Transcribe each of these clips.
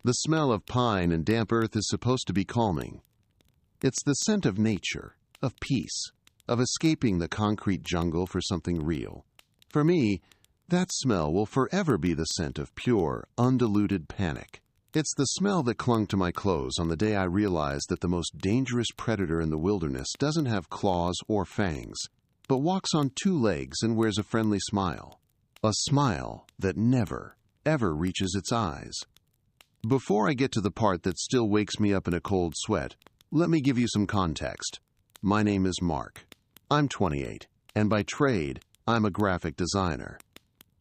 The smell of pine and damp earth is supposed to be calming. It's the scent of nature, of peace, of escaping the concrete jungle for something real. For me, that smell will forever be the scent of pure, undiluted panic. It's the smell that clung to my clothes on the day I realized that the most dangerous predator in the wilderness doesn't have claws or fangs, but walks on two legs and wears a friendly smile. A smile that never, ever reaches its eyes. Before I get to the part that still wakes me up in a cold sweat, let me give you some context. My name is Mark. I'm 28, and by trade, I'm a graphic designer.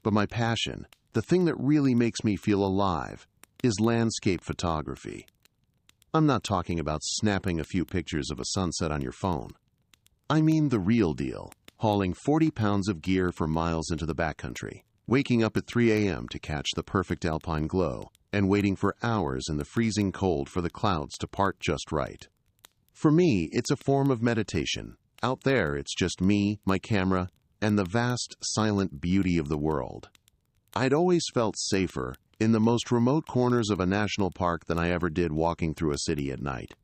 But my passion, the thing that really makes me feel alive, is landscape photography. I'm not talking about snapping a few pictures of a sunset on your phone. I mean the real deal, hauling 40 pounds of gear for miles into the backcountry, waking up at 3 a.m. to catch the perfect alpine glow, and waiting for hours in the freezing cold for the clouds to part just right. For me, it's a form of meditation. Out there, it's just me, my camera, and the vast, silent beauty of the world. I'd always felt safer in the most remote corners of a national park than I ever did walking through a city at night.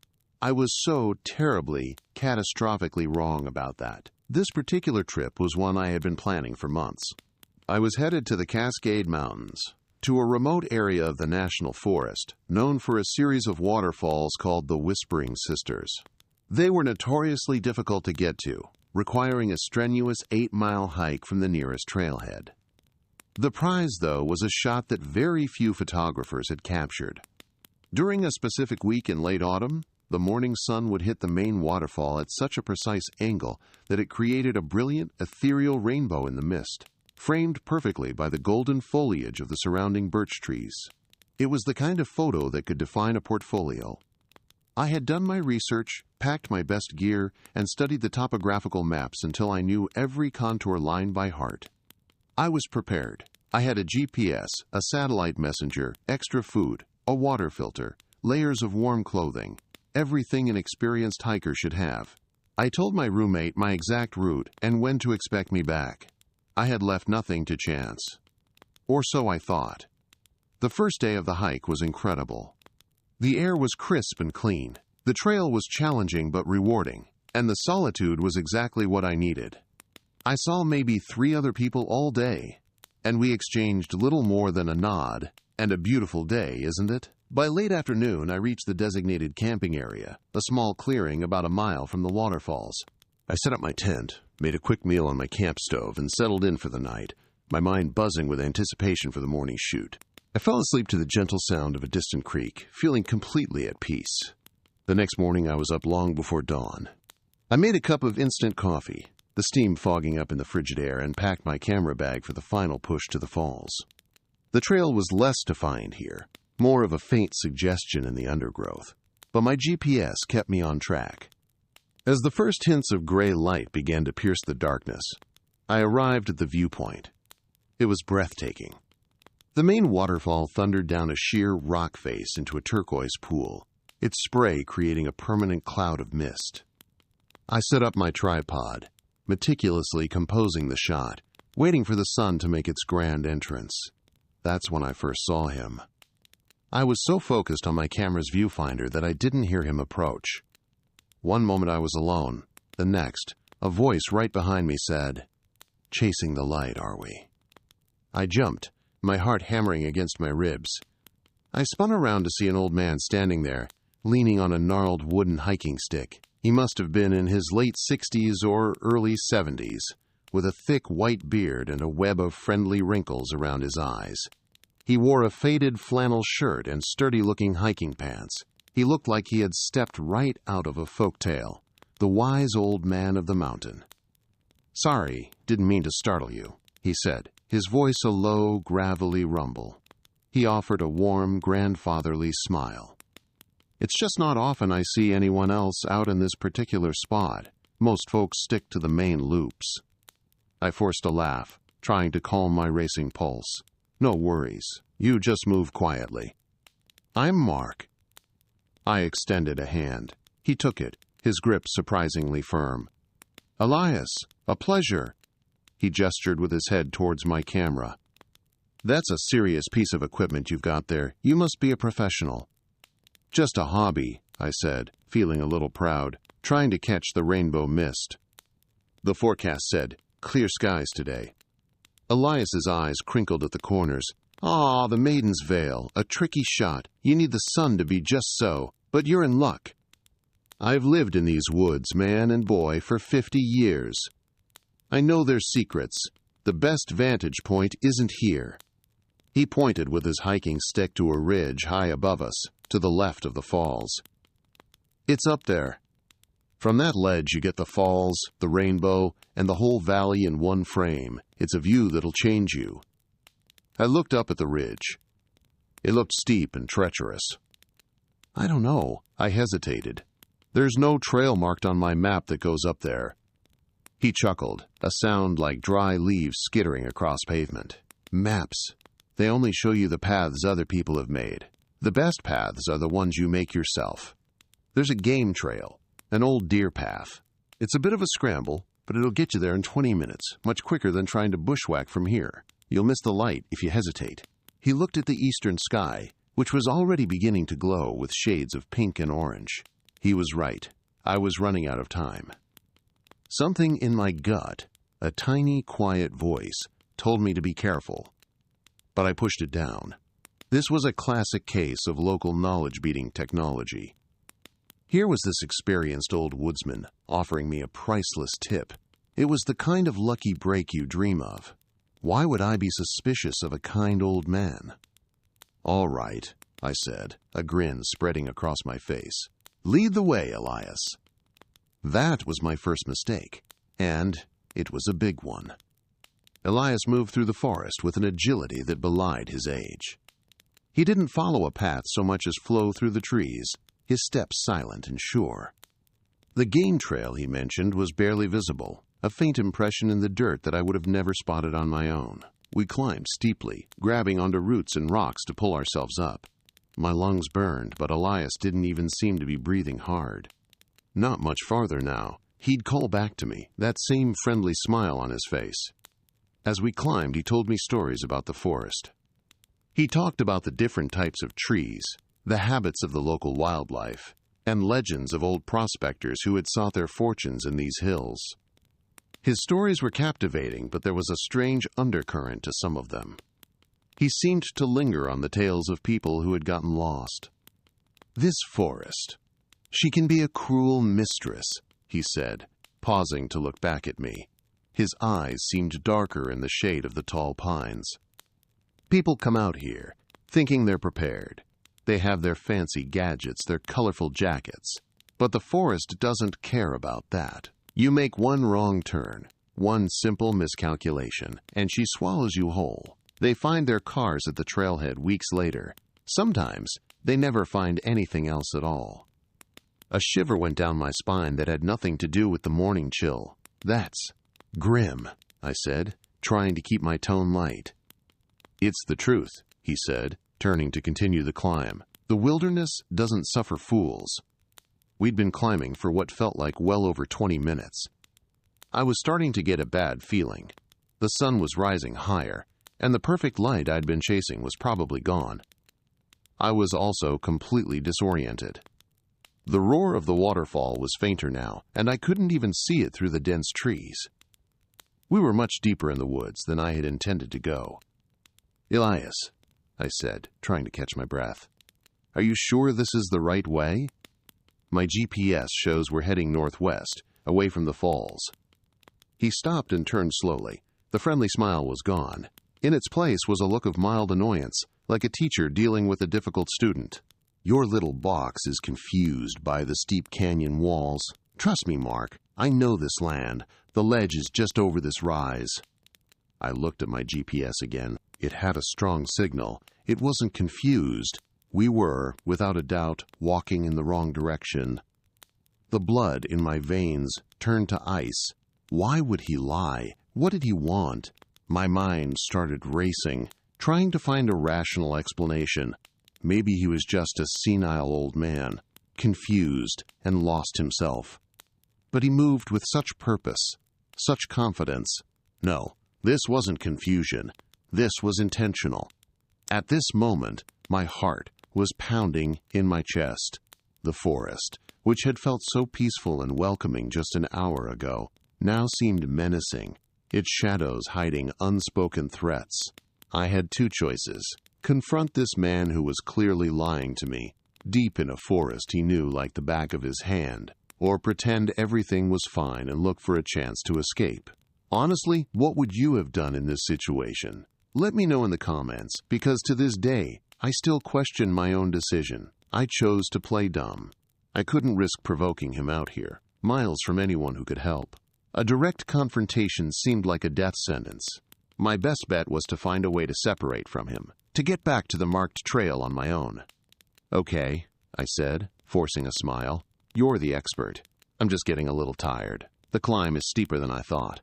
I was so terribly, catastrophically wrong about that. This particular trip was one I had been planning for months. I was headed to the Cascade Mountains, to a remote area of the National Forest, known for a series of waterfalls called the Whispering Sisters. They were notoriously difficult to get to, requiring a strenuous 8-mile hike from the nearest trailhead. The prize, though, was a shot that very few photographers had captured. During a specific week in late autumn, the morning sun would hit the main waterfall at such a precise angle that it created a brilliant, ethereal rainbow in the mist, framed perfectly by the golden foliage of the surrounding birch trees. It was the kind of photo that could define a portfolio. I had done my research, packed my best gear, and studied the topographical maps until I knew every contour line by heart. I was prepared. I had a GPS, a satellite messenger, extra food, a water filter, layers of warm clothing, everything an experienced hiker should have. I told my roommate my exact route and when to expect me back. I had left nothing to chance. Or so I thought. The first day of the hike was incredible. The air was crisp and clean. The trail was challenging but rewarding, and the solitude was exactly what I needed. I saw maybe 3 other people all day, and we exchanged little more than a nod. And a beautiful day, isn't it? By late afternoon, I reached the designated camping area, a small clearing about a mile from the waterfalls. I set up my tent, made a quick meal on my camp stove, and settled in for the night, my mind buzzing with anticipation for the morning shoot. I fell asleep to the gentle sound of a distant creek, feeling completely at peace. The next morning, I was up long before dawn. I made a cup of instant coffee, the steam fogging up in the frigid air, and packed my camera bag for the final push to the falls. The trail was less defined here, more of a faint suggestion in the undergrowth, but my GPS kept me on track. As the first hints of gray light began to pierce the darkness, I arrived at the viewpoint. It was breathtaking. The main waterfall thundered down a sheer rock face into a turquoise pool, its spray creating a permanent cloud of mist. I set up my tripod, meticulously composing the shot, waiting for the sun to make its grand entrance. That's when I first saw him. I was so focused on my camera's viewfinder that I didn't hear him approach. One moment I was alone. The next, a voice right behind me said, "Chasing the light, are we?" I jumped, my heart hammering against my ribs. I spun around to see an old man standing there, leaning on a gnarled wooden hiking stick. He must have been in his late 60s or early 70s, with a thick white beard and a web of friendly wrinkles around his eyes. He wore a faded flannel shirt and sturdy-looking hiking pants. He looked like he had stepped right out of a folktale, the wise old man of the mountain. "Sorry, didn't mean to startle you," he said, his voice a low, gravelly rumble. He offered a warm, grandfatherly smile. "It's just not often I see anyone else out in this particular spot. Most folks stick to the main loops." I forced a laugh, trying to calm my racing pulse. "No worries. You just move quietly." "I'm Mark." I extended a hand. He took it, his grip surprisingly firm. "Elias, a pleasure." He gestured with his head towards my camera. That's a serious piece of equipment you've got there. You must be a professional. Just a hobby, I said, feeling a little proud, trying to catch the rainbow mist. The forecast said, clear skies today. Elias's eyes crinkled at the corners. Ah, the Maiden's Veil, a tricky shot. You need the sun to be just so, but you're in luck. I've lived in these woods, man and boy, for 50 years. I know their secrets. The best vantage point isn't here. He pointed with his hiking stick to a ridge high above us, to the left of the falls. It's up there. From that ledge you get the falls, the rainbow, and the whole valley in one frame. It's a view that'll change you. I looked up at the ridge. It looked steep and treacherous. I don't know. I hesitated. There's no trail marked on my map that goes up there. He chuckled, a sound like dry leaves skittering across pavement. Maps. They only show you the paths other people have made. The best paths are the ones you make yourself. There's a game trail, an old deer path. It's a bit of a scramble, but it'll get you there in 20 minutes, much quicker than trying to bushwhack from here. You'll miss the light if you hesitate. He looked at the eastern sky, which was already beginning to glow with shades of pink and orange. He was right. I was running out of time. Something in my gut, a tiny, quiet voice, told me to be careful. But I pushed it down. This was a classic case of local knowledge-beating technology. Here was this experienced old woodsman offering me a priceless tip. It was the kind of lucky break you dream of. Why would I be suspicious of a kind old man? All right, I said, a grin spreading across my face. Lead the way, Elias. That was my first mistake, and it was a big one. Elias moved through the forest with an agility that belied his age. He didn't follow a path so much as flow through the trees, his steps silent and sure. The game trail he mentioned was barely visible, a faint impression in the dirt that I would have never spotted on my own. We climbed steeply, grabbing onto roots and rocks to pull ourselves up. My lungs burned, but Elias didn't even seem to be breathing hard. Not much farther now. He'd call back to me, that same friendly smile on his face. As we climbed, he told me stories about the forest. He talked about the different types of trees, the habits of the local wildlife, and legends of old prospectors who had sought their fortunes in these hills. His stories were captivating, but there was a strange undercurrent to some of them. He seemed to linger on the tales of people who had gotten lost. This forest. She can be a cruel mistress, he said, pausing to look back at me. His eyes seemed darker in the shade of the tall pines. People come out here, thinking they're prepared. They have their fancy gadgets, their colorful jackets. But the forest doesn't care about that. You make one wrong turn, one simple miscalculation, and she swallows you whole. They find their cars at the trailhead weeks later. Sometimes they never find anything else at all. A shiver went down my spine that had nothing to do with the morning chill. That's grim, I said, trying to keep my tone light. It's the truth, he said, turning to continue the climb. The wilderness doesn't suffer fools. We'd been climbing for what felt like well over 20 minutes. I was starting to get a bad feeling. The sun was rising higher, and the perfect light I'd been chasing was probably gone. I was also completely disoriented. The roar of the waterfall was fainter now, and I couldn't even see it through the dense trees. We were much deeper in the woods than I had intended to go. Elias, I said, trying to catch my breath. Are you sure this is the right way? My GPS shows we're heading northwest, away from the falls. He stopped and turned slowly. The friendly smile was gone. In its place was a look of mild annoyance, like a teacher dealing with a difficult student. Your little box is confused by the steep canyon walls. Trust me, Mark, I know this land. The ledge is just over this rise. I looked at my GPS again. It had a strong signal. It wasn't confused. We were, without a doubt, walking in the wrong direction. The blood in my veins turned to ice. Why would he lie? What did he want? My mind started racing, trying to find a rational explanation. Maybe he was just a senile old man, confused and lost himself. But he moved with such purpose, such confidence. No, this wasn't confusion. This was intentional. At this moment, my heart was pounding in my chest. The forest, which had felt so peaceful and welcoming just an hour ago, now seemed menacing, its shadows hiding unspoken threats. I had two choices: confront this man who was clearly lying to me, deep in a forest he knew like the back of his hand, or pretend everything was fine and look for a chance to escape. Honestly, what would you have done in this situation? Let me know in the comments, because to this day, I still question my own decision. I chose to play dumb. I couldn't risk provoking him out here, miles from anyone who could help. A direct confrontation seemed like a death sentence. My best bet was to find a way to separate from him, to get back to the marked trail on my own. "Okay," I said, forcing a smile. "You're the expert. I'm just getting a little tired. The climb is steeper than I thought."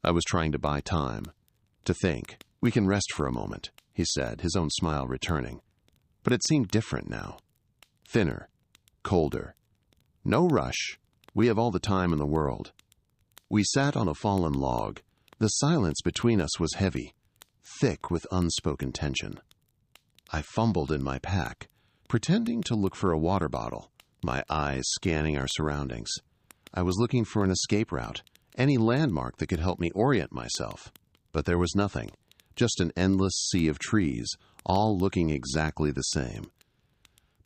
I was trying to buy time, to think. "We can rest for a moment," he said, his own smile returning. But it seemed different now. Thinner, colder. "No rush. We have all the time in the world." We sat on a fallen log. The silence between us was heavy, thick with unspoken tension. I fumbled in my pack, pretending to look for a water bottle, my eyes scanning our surroundings. I was looking for an escape route, any landmark that could help me orient myself. But there was nothing, just an endless sea of trees, all looking exactly the same.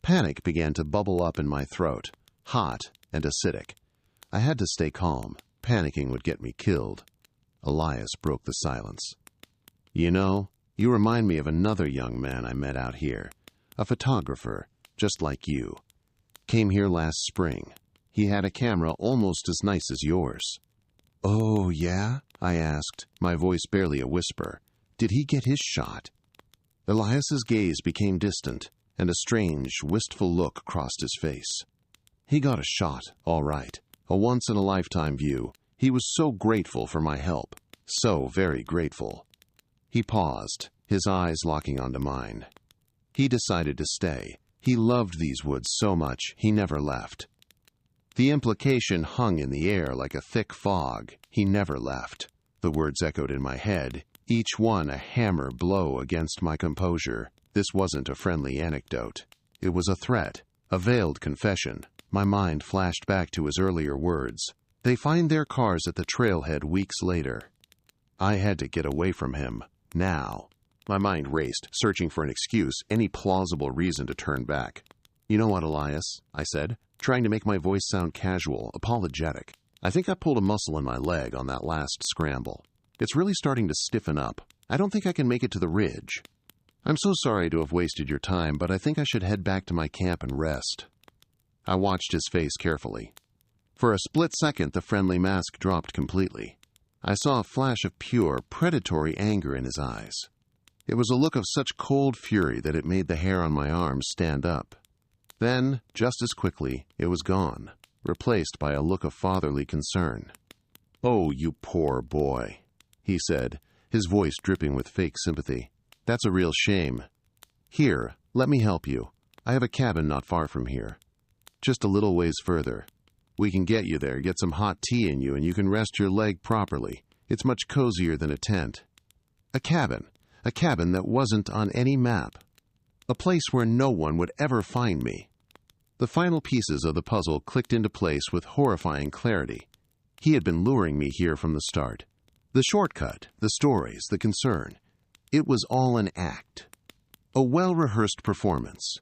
Panic began to bubble up in my throat, hot and acidic. I had to stay calm. Panicking would get me killed. Elias broke the silence. "You know, you remind me of another young man I met out here. A photographer, just like you. Came here last spring. He had a camera almost as nice as yours." "Oh, yeah?" I asked, my voice barely a whisper. "Did he get his shot?" Elias's gaze became distant, and a strange, wistful look crossed his face. "He got a shot, all right. A once-in-a-lifetime view. He was so grateful for my help. So very grateful." He paused, his eyes locking onto mine. "He decided to stay. He loved these woods so much, he never left." The implication hung in the air like a thick fog. He never left. The words echoed in my head, each one a hammer blow against my composure. This wasn't a friendly anecdote. It was a threat, a veiled confession. My mind flashed back to his earlier words. They find their cars at the trailhead weeks later. I had to get away from him, now. My mind raced, searching for an excuse, any plausible reason to turn back. "You know what, Elias?" I said, trying to make my voice sound casual, apologetic. "I think I pulled a muscle in my leg on that last scramble. It's really starting to stiffen up. I don't think I can make it to the ridge. I'm so sorry to have wasted your time, but I think I should head back to my camp and rest." I watched his face carefully. For a split second, the friendly mask dropped completely. I saw a flash of pure, predatory anger in his eyes. It was a look of such cold fury that it made the hair on my arms stand up. Then, just as quickly, it was gone, replaced by a look of fatherly concern. "Oh, you poor boy," he said, his voice dripping with fake sympathy. "That's a real shame. Here, let me help you. I have a cabin not far from here. Just a little ways further. We can get you there, get some hot tea in you, and you can rest your leg properly. It's much cozier than a tent." A cabin that wasn't on any map. A place where no one would ever find me. The final pieces of the puzzle clicked into place with horrifying clarity. He had been luring me here from the start. The shortcut, the stories, the concern. It was all an act. A well-rehearsed performance.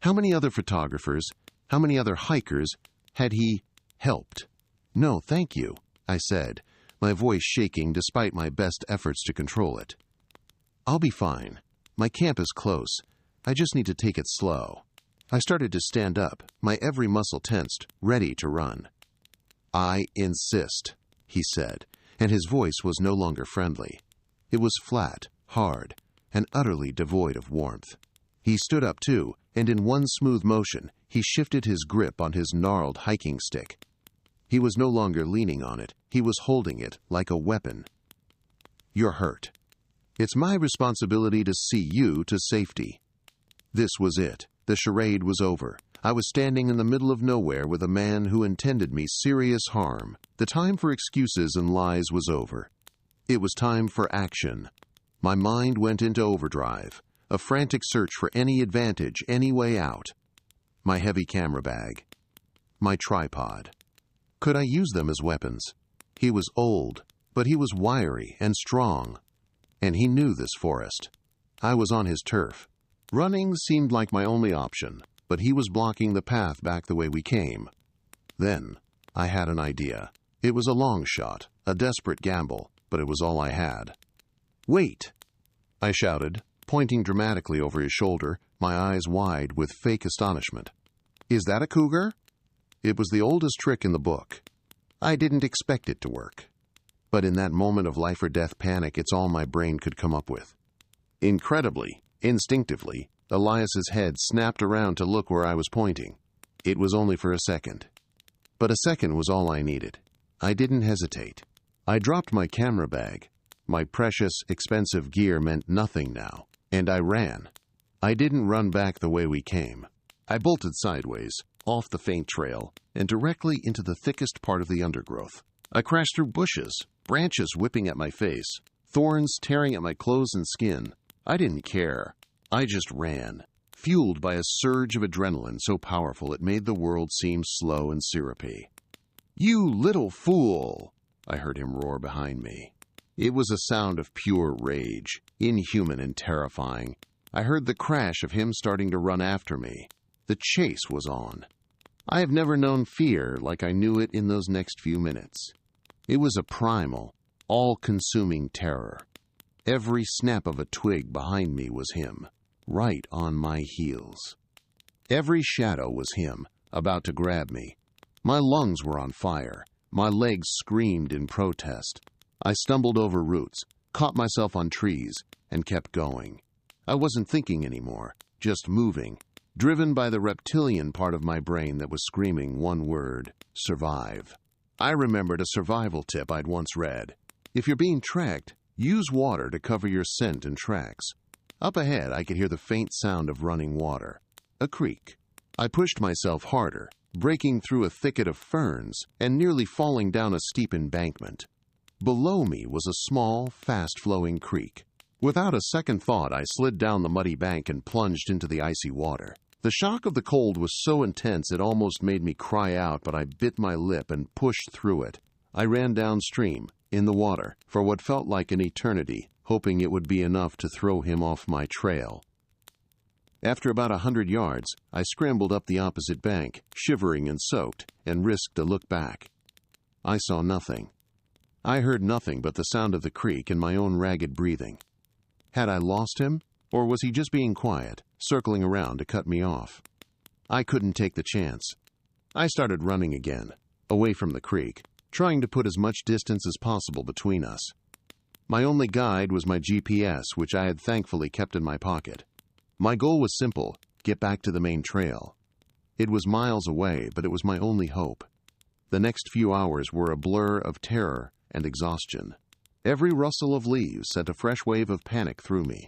How many other photographers, how many other hikers had he helped? "No, thank you," I said, my voice shaking despite my best efforts to control it. "I'll be fine. My camp is close. I just need to take it slow." I started to stand up, my every muscle tensed, ready to run. "I insist," he said, and his voice was no longer friendly. It was flat, hard, and utterly devoid of warmth. He stood up too, and in one smooth motion, he shifted his grip on his gnarled hiking stick. He was no longer leaning on it. He was holding it like a weapon. "You're hurt. It's my responsibility to see you to safety." This was it. The charade was over. I was standing in the middle of nowhere with a man who intended me serious harm. The time for excuses and lies was over. It was time for action. My mind went into overdrive, a frantic search for any advantage, any way out. My heavy camera bag. My tripod. Could I use them as weapons? He was old, but he was wiry and strong. And he knew this forest. I was on his turf. Running seemed like my only option, but he was blocking the path back the way we came. Then, I had an idea. It was a long shot, a desperate gamble, but it was all I had. "Wait!" I shouted, pointing dramatically over his shoulder, my eyes wide with fake astonishment. "Is that a cougar?" It was the oldest trick in the book. I didn't expect it to work. But in that moment of life-or-death panic, it's all my brain could come up with. Incredibly, instinctively, Elias's head snapped around to look where I was pointing. It was only for a second. But a second was all I needed. I didn't hesitate. I dropped my camera bag. My precious, expensive gear meant nothing now, and I ran. I didn't run back the way we came. I bolted sideways, off the faint trail, and directly into the thickest part of the undergrowth. I crashed through bushes, branches whipping at my face, thorns tearing at my clothes and skin. I didn't care. I just ran, fueled by a surge of adrenaline so powerful it made the world seem slow and syrupy. "You little fool!" I heard him roar behind me. It was a sound of pure rage, inhuman and terrifying. I heard the crash of him starting to run after me. The chase was on. I have never known fear like I knew it in those next few minutes. It was a primal, all-consuming terror. Every snap of a twig behind me was him, right on my heels. Every shadow was him, about to grab me. My lungs were on fire. My legs screamed in protest. I stumbled over roots, caught myself on trees, and kept going. I wasn't thinking anymore, just moving, driven by the reptilian part of my brain that was screaming one word: survive. I remembered a survival tip I'd once read. If you're being tracked, use water to cover your scent and tracks. Up ahead, I could hear the faint sound of running water. A creek. I pushed myself harder, breaking through a thicket of ferns and nearly falling down a steep embankment. Below me was a small, fast-flowing creek. Without a second thought, I slid down the muddy bank and plunged into the icy water. The shock of the cold was so intense it almost made me cry out, but I bit my lip and pushed through it. I ran downstream, in the water, for what felt like an eternity, hoping it would be enough to throw him off my trail. After about 100 yards, I scrambled up the opposite bank, shivering and soaked, and risked a look back. I saw nothing. I heard nothing but the sound of the creek and my own ragged breathing. Had I lost him, or was he just being quiet, circling around to cut me off? I couldn't take the chance. I started running again, away from the creek, trying to put as much distance as possible between us. My only guide was my GPS, which I had thankfully kept in my pocket. My goal was simple: get back to the main trail. It was miles away, but it was my only hope. The next few hours were a blur of terror and exhaustion. Every rustle of leaves sent a fresh wave of panic through me.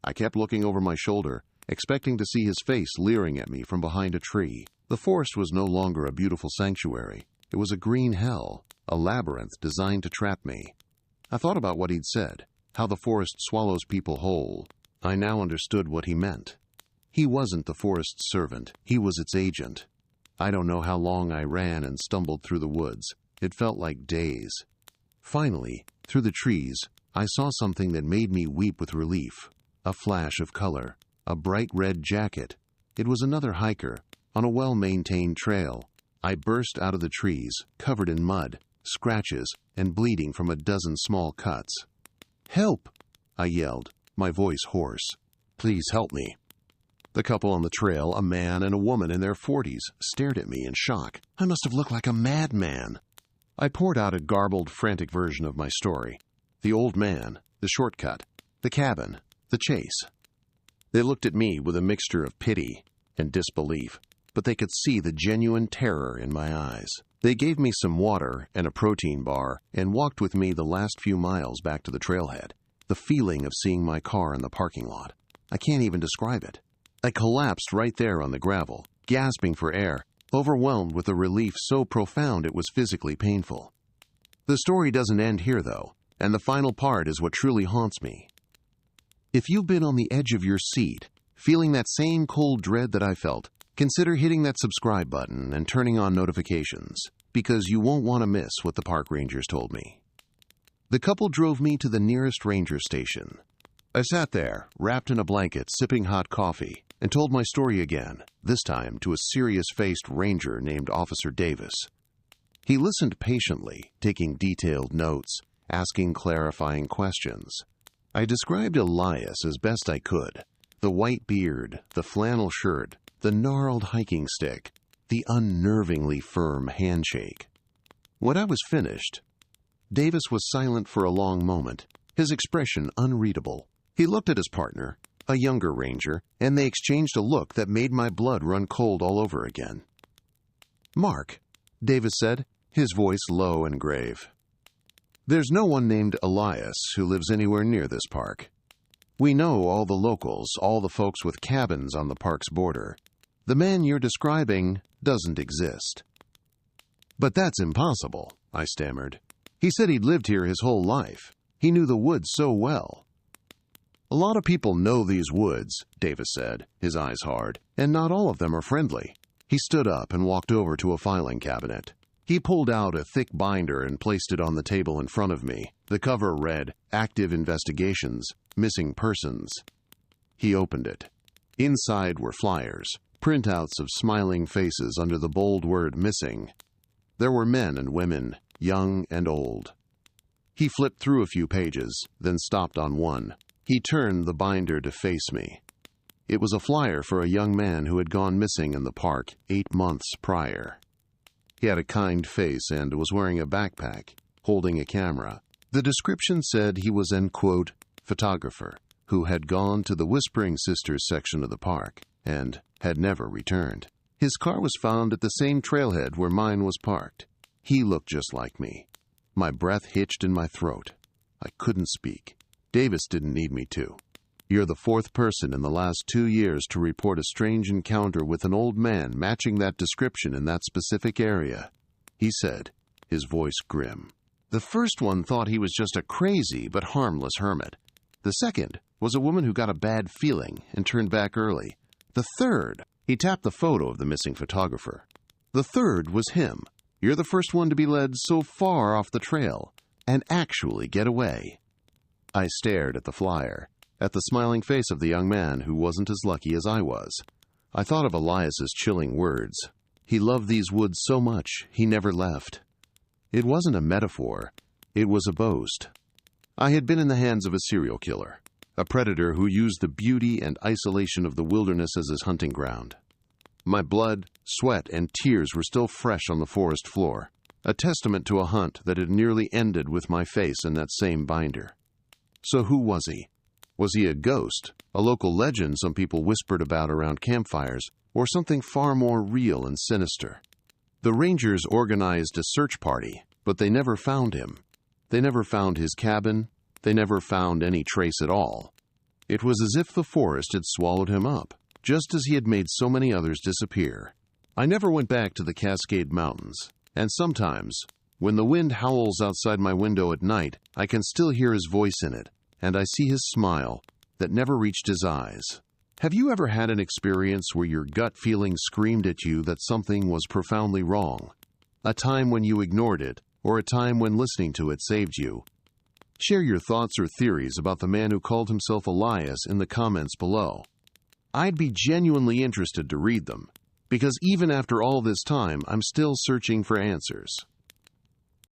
I kept looking over my shoulder, expecting to see his face leering at me from behind a tree. The forest was no longer a beautiful sanctuary. It was a green hell, a labyrinth designed to trap me. I thought about what he'd said, how the forest swallows people whole. I now understood what he meant. He wasn't the forest's servant. He was its agent. I don't know how long I ran and stumbled through the woods. It felt like days. Finally, through the trees, I saw something that made me weep with relief. A flash of color, a bright red jacket. It was another hiker, on a well-maintained trail. I burst out of the trees, covered in mud, scratches, and bleeding from a dozen small cuts. "Help!" I yelled, my voice hoarse. "Please help me." The couple on the trail, a man and a woman in their 40s, stared at me in shock. I must have looked like a madman. I poured out a garbled, frantic version of my story. The old man, the shortcut, the cabin, the chase. They looked at me with a mixture of pity and disbelief, but they could see the genuine terror in my eyes. They gave me some water and a protein bar and walked with me the last few miles back to the trailhead. The feeling of seeing my car in the parking lot. I can't even describe it. I collapsed right there on the gravel, gasping for air, overwhelmed with a relief so profound it was physically painful. The story doesn't end here, though, and the final part is what truly haunts me. If you've been on the edge of your seat, feeling that same cold dread that I felt, consider hitting that subscribe button and turning on notifications, because you won't want to miss what the park rangers told me. The couple drove me to the nearest ranger station. I sat there, wrapped in a blanket, sipping hot coffee, and told my story again, this time to a serious-faced ranger named Officer Davis. He listened patiently, taking detailed notes, asking clarifying questions. I described Elias as best I could. The white beard, the flannel shirt, the gnarled hiking stick, the unnervingly firm handshake. When I was finished, Davis was silent for a long moment, his expression unreadable. He looked at his partner, a younger ranger, and they exchanged a look that made my blood run cold all over again. "Mark," Davis said, his voice low and grave. "There's no one named Elias who lives anywhere near this park. We know all the locals, all the folks with cabins on the park's border. The man you're describing doesn't exist." "But that's impossible," I stammered. "He said he'd lived here his whole life. He knew the woods so well." "A lot of people know these woods," Davis said, his eyes hard, "and not all of them are friendly." He stood up and walked over to a filing cabinet. He pulled out a thick binder and placed it on the table in front of me. The cover read, "Active Investigations, Missing Persons." He opened it. Inside were flyers, printouts of smiling faces under the bold word "missing." There were men and women, young and old. He flipped through a few pages, then stopped on one. He turned the binder to face me. It was a flyer for a young man who had gone missing in the park 8 months prior. He had a kind face and was wearing a backpack, holding a camera. The description said he was an, quote, photographer who had gone to the Whispering Sisters section of the park and had never returned. His car was found at the same trailhead where mine was parked. He looked just like me. My breath hitched in my throat. I couldn't speak. Davis didn't need me to. "You're the 4th person in the last 2 years to report a strange encounter with an old man matching that description in that specific area," he said, his voice grim. "The first one thought he was just a crazy but harmless hermit. The second was a woman who got a bad feeling and turned back early. The third," he tapped the photo of the missing photographer. "The third was him. You're the first one to be led so far off the trail and actually get away." I stared at the flyer, at the smiling face of the young man who wasn't as lucky as I was. I thought of Elias's chilling words. He loved these woods so much, he never left. It wasn't a metaphor. It was a boast. I had been in the hands of a serial killer, a predator who used the beauty and isolation of the wilderness as his hunting ground. My blood, sweat, and tears were still fresh on the forest floor, a testament to a hunt that had nearly ended with my face in that same binder. So who was he? Was he a ghost, a local legend some people whispered about around campfires, or something far more real and sinister? The rangers organized a search party, but they never found him. They never found his cabin. They never found any trace at all. It was as if the forest had swallowed him up, just as he had made so many others disappear. I never went back to the Cascade Mountains, and sometimes, when the wind howls outside my window at night, I can still hear his voice in it, and I see his smile that never reached his eyes. Have you ever had an experience where your gut feeling screamed at you that something was profoundly wrong? A time when you ignored it, or a time when listening to it saved you? Share your thoughts or theories about the man who called himself Elias in the comments below. I'd be genuinely interested to read them, because even after all this time, I'm still searching for answers.